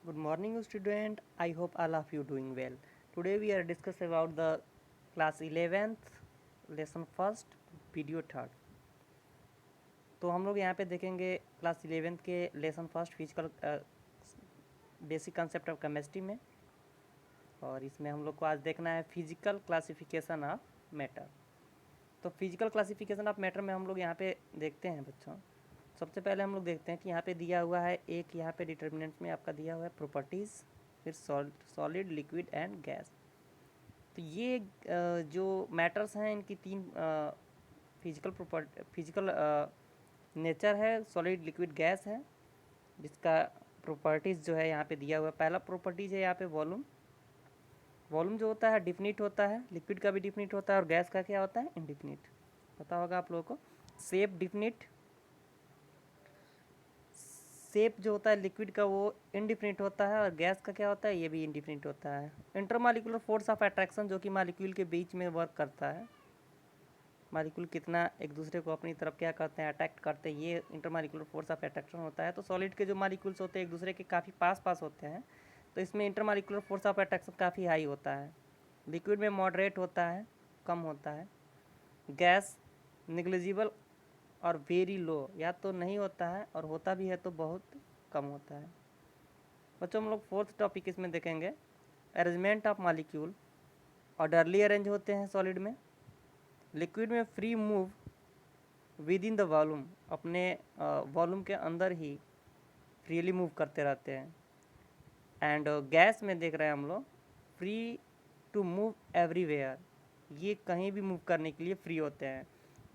Good morning, student. I hope all of you doing well. Today we are discussing about the class 11th lesson first video third. तो हम लोग यहाँ पे देखेंगे class 11th के lesson first physical basic concept of chemistry में, और इसमें हम लोग को आज देखना है फिजिकल क्लासिफिकेशन ऑफ मैटर। तो फिजिकल क्लासिफिकेशन ऑफ मैटर में हम लोग यहाँ पे देखते हैं बच्चों। सबसे पहले हम लोग देखते हैं कि यहाँ पे दिया हुआ है एक, यहाँ पे डिटर्मिनेंट में आपका दिया हुआ है प्रॉपर्टीज़, फिर सॉलिड, लिक्विड एंड गैस। तो ये जो मैटर्स हैं इनकी तीन फिजिकल नेचर है, सॉलिड, लिक्विड, गैस है, जिसका प्रॉपर्टीज़ जो है यहाँ पे दिया हुआ है। पहला प्रॉपर्टीज़ है यहाँ पे वॉल्यूम। वॉल्यूम जो होता है डिफिनिट होता है, लिक्विड का भी डिफिनिट होता है, और गैस का क्या होता है, इनडिफिनिट। पता होगा आप लोगों को। शेप डिफिनिट, शेप जो होता है लिक्विड का वो इनडिफिनिट होता है, और गैस का क्या होता है, ये भी इनडिफिनिट होता है। इंटरमॉलिक्यूलर फोर्स ऑफ अट्रैक्शन जो कि मॉलिक्यूल के बीच में वर्क करता है, मॉलिक्यूल कितना एक दूसरे को अपनी तरफ क्या करते हैं, अट्रैक्ट करते हैं, ये इंटरमॉलिक्यूलर फोर्स ऑफ अट्रैक्शन होता है। तो सॉलिड के जो मॉलिक्यूल्स होते हैं एक दूसरे के काफ़ी पास पास होते हैं, तो इसमें इंटरमॉलिक्यूलर फोर्स ऑफ अट्रैक्शन काफ़ी हाई होता है। लिक्विड में मॉडरेट होता है, कम होता है। गैस निग्लिजिबल और वेरी लो, या तो नहीं होता है और होता भी है तो बहुत कम होता है। बच्चों हम लोग फोर्थ टॉपिक इसमें देखेंगे, arrangement of molecule. Orderly arrange होते हैं सॉलिड में। लिक्विड में free move with in the volume, अपने वॉल्यूम के अंदर ही फ्रीली मूव करते रहते हैं। एंड गैस में देख रहे हैं हम लोग फ्री टू मूव एवरीवेयर, ये कहीं भी मूव करने के लिए फ्री होते हैं।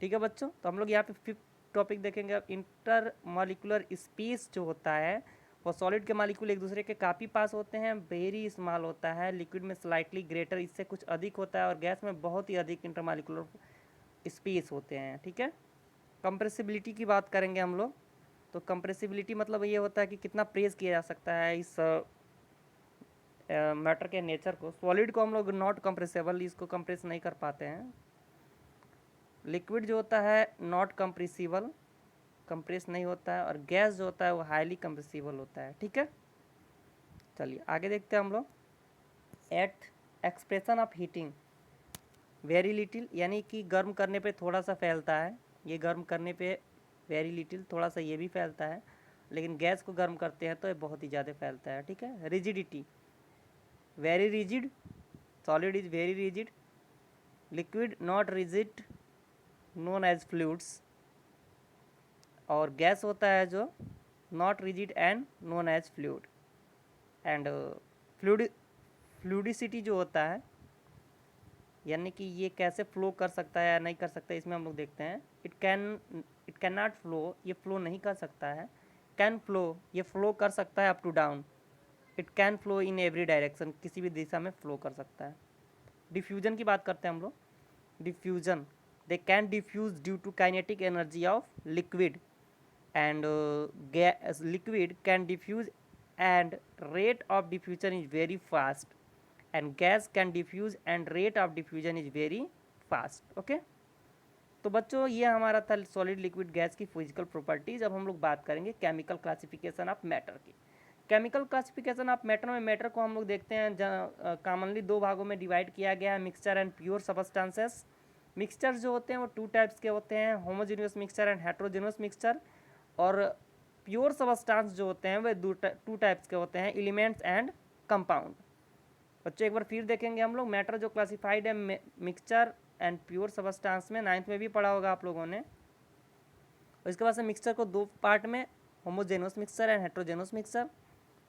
ठीक है बच्चों, तो हम लोग यहाँ पे फिफ्थ टॉपिक देखेंगे। अब इंटर मॉलिकुलर स्पेस जो होता है वो सॉलिड के मॉलिक्यूल एक दूसरे के काफ़ी पास होते हैं, वेरी स्मॉल होता है। लिक्विड में स्लाइटली ग्रेटर, इससे कुछ अधिक होता है, और गैस में बहुत ही अधिक इंटरमॉलिकुलर स्पेस होते हैं। ठीक है। कंप्रेसिबिलिटी की बात करेंगे हम लोग। तो कंप्रेसिबिलिटी मतलब ये होता है कि कितना प्रेस किया जा सकता है इस मैटर के नेचर को। सॉलिड को हम लोग नॉट कंप्रेसेबल, इसको कंप्रेस नहीं कर पाते हैं। लिक्विड जो होता है नॉट कंप्रेसिबल, कंप्रेस नहीं होता है, और गैस जो होता है वो हाईली कंप्रेसिबल होता है। ठीक है, चलिए आगे देखते हैं हम लोग। At expression of heating very little, यानी कि गर्म करने पे थोड़ा सा फैलता है, ये गर्म करने पे वेरी लिटिल, थोड़ा सा ये भी फैलता है, लेकिन गैस को गर्म करते हैं तो ये बहुत ही ज़्यादा फैलता है। ठीक है। Rigidity very rigid, solid is very rigid, liquid not rigid known as fluids, और गैस होता है जो not rigid and known as fluid. And fluid fluidicity जो होता है, यानी कि ये कैसे फ्लो कर सकता है या नहीं कर सकता है, इसमें हम लोग देखते हैं। इट कैन नॉट फ्लो, ये फ्लो नहीं कर सकता है। कैन फ्लो, ये फ्लो कर सकता है up to down. It can flow in every direction, किसी भी दिशा में फ्लो कर सकता है। डिफ्यूजन की बात करते हैं हम लोग। Diffusion, they can diffuse due to kinetic energy of liquid, and liquid can diffuse and rate of diffusion is very fast, and gas can diffuse and rate of diffusion is very fast. Okay, तो बच्चों ये हमारा था solid, liquid, gas की physical properties. अब हम लोग बात करेंगे केमिकल क्लासिफिकेशन ऑफ मैटर की। केमिकल क्लासिफिकेशन ऑफ मैटर में मैटर को हम लोग देखते हैं कॉमनली दो भागों में डिवाइड किया गया है, mixture and pure substances. Mixture जो होते हैं वो टू टाइप्स के होते हैं, homogeneous mixture and heterogeneous mixture. और प्योर सबस्टांस जो होते हैं वे टू टाइप्स के होते हैं, एलिमेंट्स एंड कंपाउंड। बच्चों एक बार फिर देखेंगे हम लोग, मैटर जो क्लासिफाइड है मिक्सचर एंड प्योर सबस्टांस में, 9th में भी पढ़ा होगा आप लोगों ने। और इसके बाद से मिक्सचर को दो पार्ट में, homogeneous mixture and heterogeneous mixture.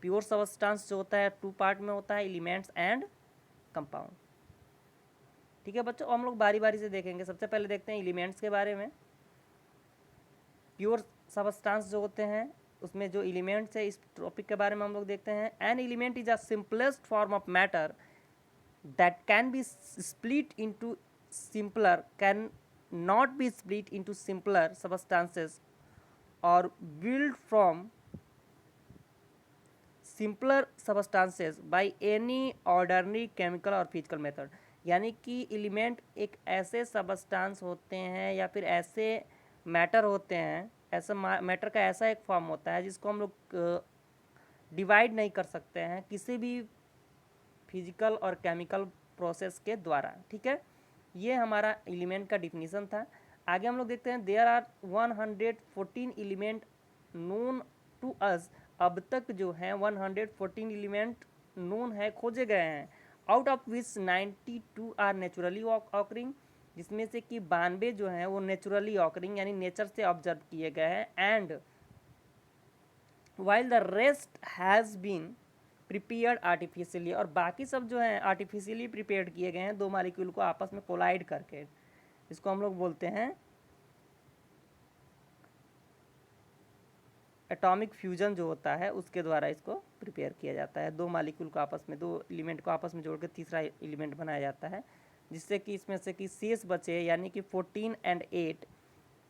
Pure substance जो होता है टू पार्ट में होता है, एलिमेंट्स एंड कंपाउंड। ठीक है बच्चों, हम लोग बारी बारी से देखेंगे। सबसे पहले देखते हैं एलिमेंट्स के बारे में। प्योर सबस्टांस जो होते हैं उसमें जो एलिमेंट्स है, इस टॉपिक के बारे में हम लोग देखते हैं। An element is a simplest form of matter that can be split into simpler, can not be split into simpler substances or built from simpler substances by any ordinary chemical or physical method। यानी कि element एक ऐसे substance होते हैं या फिर ऐसे matter होते हैं, ऐसा मैटर का ऐसा एक फॉर्म होता है जिसको हम लोग डिवाइड नहीं कर सकते हैं किसी भी फिजिकल और केमिकल प्रोसेस के द्वारा। ठीक है, ये हमारा एलिमेंट का डिफिनीसन था। आगे हम लोग देखते हैं there are 114 element known to us. अब तक जो है 114 एलिमेंट नोन है, खोजे गए हैं। Out of which 92 are naturally occurring, जिसमें से कि 92 जो हैं वो नेचुरली ऑकरिंग यानी नेचर से ऑब्जर्व किए गए हैं। And while the rest has been prepared artificially, और बाकी सब जो है आर्टिफिशियली प्रिपेयर्ड किए गए हैं दो मालिक्यूल को आपस में कोलाइड करके। इसको हम लोग बोलते हैं एटॉमिक फ्यूजन जो होता है उसके द्वारा इसको प्रिपेयर किया जाता है। दो मालिक्यूल को आपस में, दो एलिमेंट को आपस में जोड़ के तीसरा एलिमेंट बनाया जाता है, जिससे कि इसमें से कि शेष बचे यानी कि 14 and 8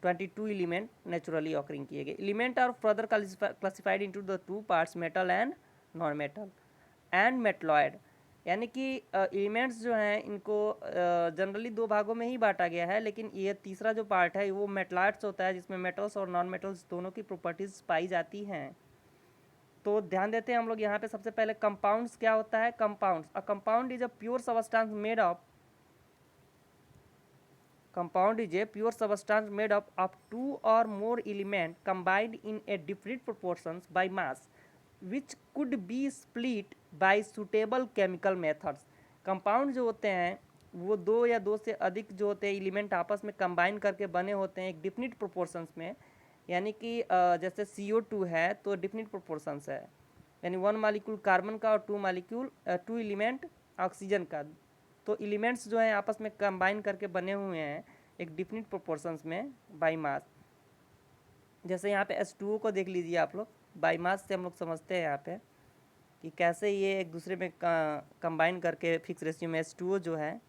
22 एलिमेंट नेचुरली ऑकरिंग किए गए। Element are further classified into the two parts metal and non metal and metalloid, यानी कि एलिमेंट्स जो हैं इनको जनरली दो भागों में ही बांटा गया है, लेकिन ये तीसरा जो पार्ट है वो मेटलॉयड्स होता है, जिसमें मेटल्स और नॉन मेटल्स दोनों की प्रॉपर्टीज पाई जाती हैं। तो ध्यान देते हैं हम लोग यहाँ पे सबसे पहले कंपाउंड्स क्या होता है। Compounds, a compound is a pure substance made of, compound is a pure substance made up of two or more elements combined in a different proportions by mass, which could be split by suitable chemical methods। Compound जो होते हैं वो दो या दो से अधिक जो होते हैं एलिमेंट आपस में कंबाइन करके बने होते हैं एक डिफिनिट प्रोपोर्शंस में, यानी कि जैसे CO2 है तो डिफिनिट प्रोपोर्शंस है, यानी 1 मालिक्यूल कार्बन का और 2 एलिमेंट ऑक्सीजन का। तो एलिमेंट्स जो हैं आपस में कंबाइन करके बने हुए हैं एक डिफिनिट प्रोपोर्शंस में बाई मास। जैसे यहाँ पे H2O को देख लीजिए आप लोग, बाई मास से हम लोग समझते हैं यहाँ पे कि कैसे ये एक दूसरे में कंबाइन करके फिक्स रेशियो में H2O जो है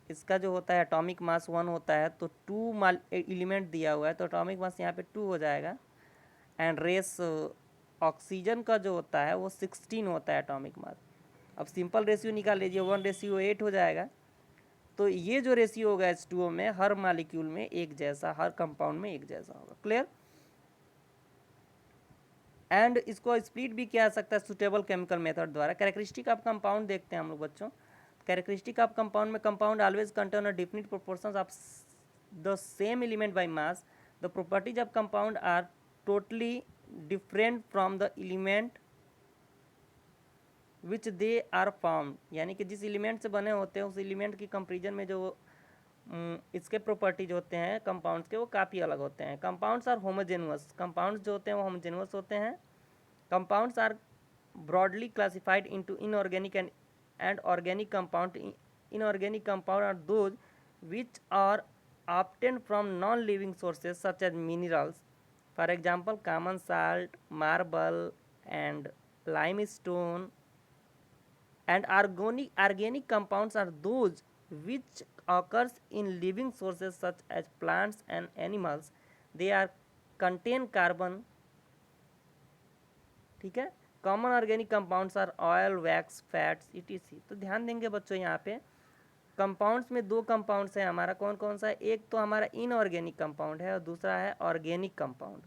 इसका जो होता है एटॉमिक मास 1 होता है, तो 2 एलिमेंट दिया हुआ है तो एटॉमिक मास यहाँ पे 2 हो जाएगा। एंड रेस ऑक्सीजन का जो होता है वो 16 होता है एटॉमिक मास। अब सिंपल रेशियो निकाल लीजिए, 1:8 हो जाएगा। तो ये जो रेशियो होगा H2O में हर मालिक्यूल में एक जैसा, हर कंपाउंड में एक जैसा होगा। क्लियर। एंड इसको स्प्लिट भी किया जा सकता है सुटेबल केमिकल मेथड द्वारा। कैरेक्टरिस्टिक ऑफ कंपाउंड देखते हैं हम लोग बच्चों। कैरेक्टरिस्टिक ऑफ कंपाउंड में compound always contain a definite proportions of the same element by mass. The properties of compound are totally different from the element which they are form, यानी कि जिस element से बने होते हैं उस एलिमेंट की कंपेरिजन में जो इसके प्रॉपर्टीज होते हैं कंपाउंड्स के वो काफ़ी अलग होते हैं। कंपाउंड्स आर होमोजेनुअस, कंपाउंड्स जो होते हैं वो होमोजेनुअस होते हैं। Compounds are broadly classified into inorganic and organic compound. Inorganic compound are those which are obtained from non-living sources such as minerals, for example common salt, marble and limestone। And organic compounds are those which occurs in living sources such as plants and animals। they are contain carbon। ठीक है। Common organic compounds are oil, wax, fats etc। तो ध्यान देंगे बच्चों यहाँ पे compounds में दो कंपाउंड्स हैं हमारा, कौन कौन सा है। एक तो हमारा इनऑर्गेनिक कंपाउंड है और दूसरा है ऑर्गेनिक कंपाउंड।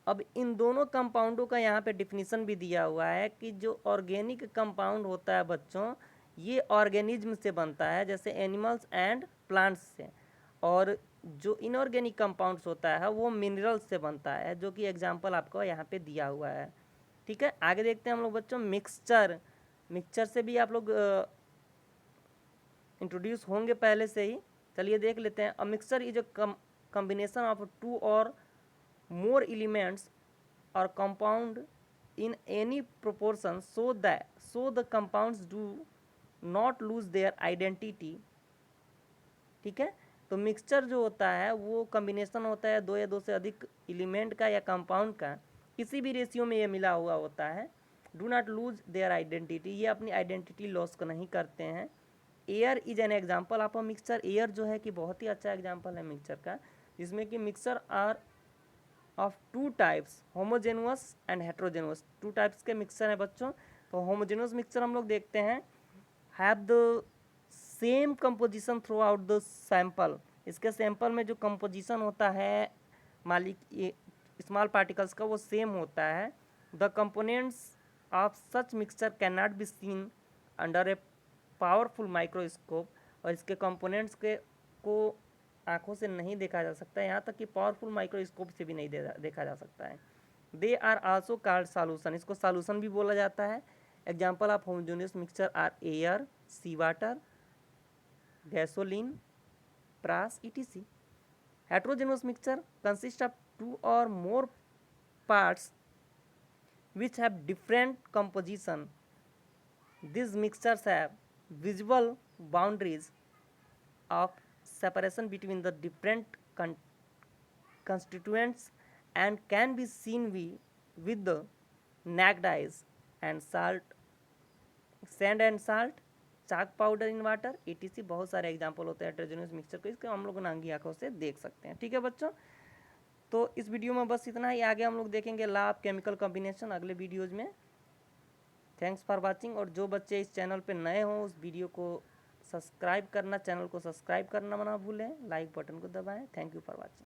अब इन दोनों कंपाउंडों का यहाँ पे डिफिनीसन भी दिया हुआ है कि जो ऑर्गेनिक कंपाउंड होता है बच्चों ये ऑर्गेनिज्म से बनता है, जैसे एनिमल्स एंड प्लांट्स से, और जो इनऑर्गेनिक कंपाउंड्स होता है वो मिनरल्स से बनता है, जो कि एग्जांपल आपको यहाँ पे दिया हुआ है। ठीक है। आगे देखते हैं हम लोग बच्चों मिक्सचर। मिक्सचर से भी आप लोग इंट्रोड्यूस होंगे पहले से ही, चलिए देख लेते हैं। A mixture is a combination of 2 और more elements or compound in any proportion so the compounds do not lose their identity। ठीक है। तो मिक्सचर जो होता है वो कॉम्बिनेशन होता है दो या दो से अधिक एलिमेंट का या कंपाउंड का, किसी भी रेशियो में ये मिला हुआ होता है। Do not lose their identity, ये अपनी आइडेंटिटी लॉस को नहीं करते हैं। Air is an example of a mixture. Air जो है कि बहुत ही अच्छा एग्जाम्पल है मिक्सचर का, जिसमें कि mixture are of 2 types, homogeneous and heterogeneous. 2 types के मिक्सचर हैं बच्चों। तो होमोजेनुअस मिक्सचर हम लोग देखते हैं have the same composition throughout the sample. इसके सैंपल में जो कंपोजिशन होता है स्मॉल पार्टिकल्स का वो सेम होता है, the components of such mixture can not be seen under a powerful microscope, और इसके कंपोनेंट्स के को आँखों से नहीं देखा जा सकता है, यहाँ तक कि पावरफुल माइक्रोस्कोप से भी नहीं देखा जा सकता है। They are also called solution, इसको सॉल्यूशन भी बोला जाता है। Example of homogeneous mixture are air, sea water, gasoline, brass, etc. Heterogeneous mixture consists of two or more parts which have different composition. These mixtures have visible boundaries of separation between the different constituents and can be seen with the naked eyes, and sand and salt, chalk powder in water, etc. बहुत सारे example होते हैं heterogeneous mixture को, इसको हम लोग नांगी आंखों से देख सकते हैं। ठीक है बच्चों, तो इस वीडियो में बस इतना ही। आगे हम लोग देखेंगे लॉ ऑफ केमिकल कॉम्बिनेशन अगले वीडियोज़ में। Thanks for watching. और जो बच्चे इस चैनल पे नए हों उस वीडियो को सब्सक्राइब करना, चैनल को सब्सक्राइब करना ना भूलें, लाइक बटन को दबाएं। Thank you for watching.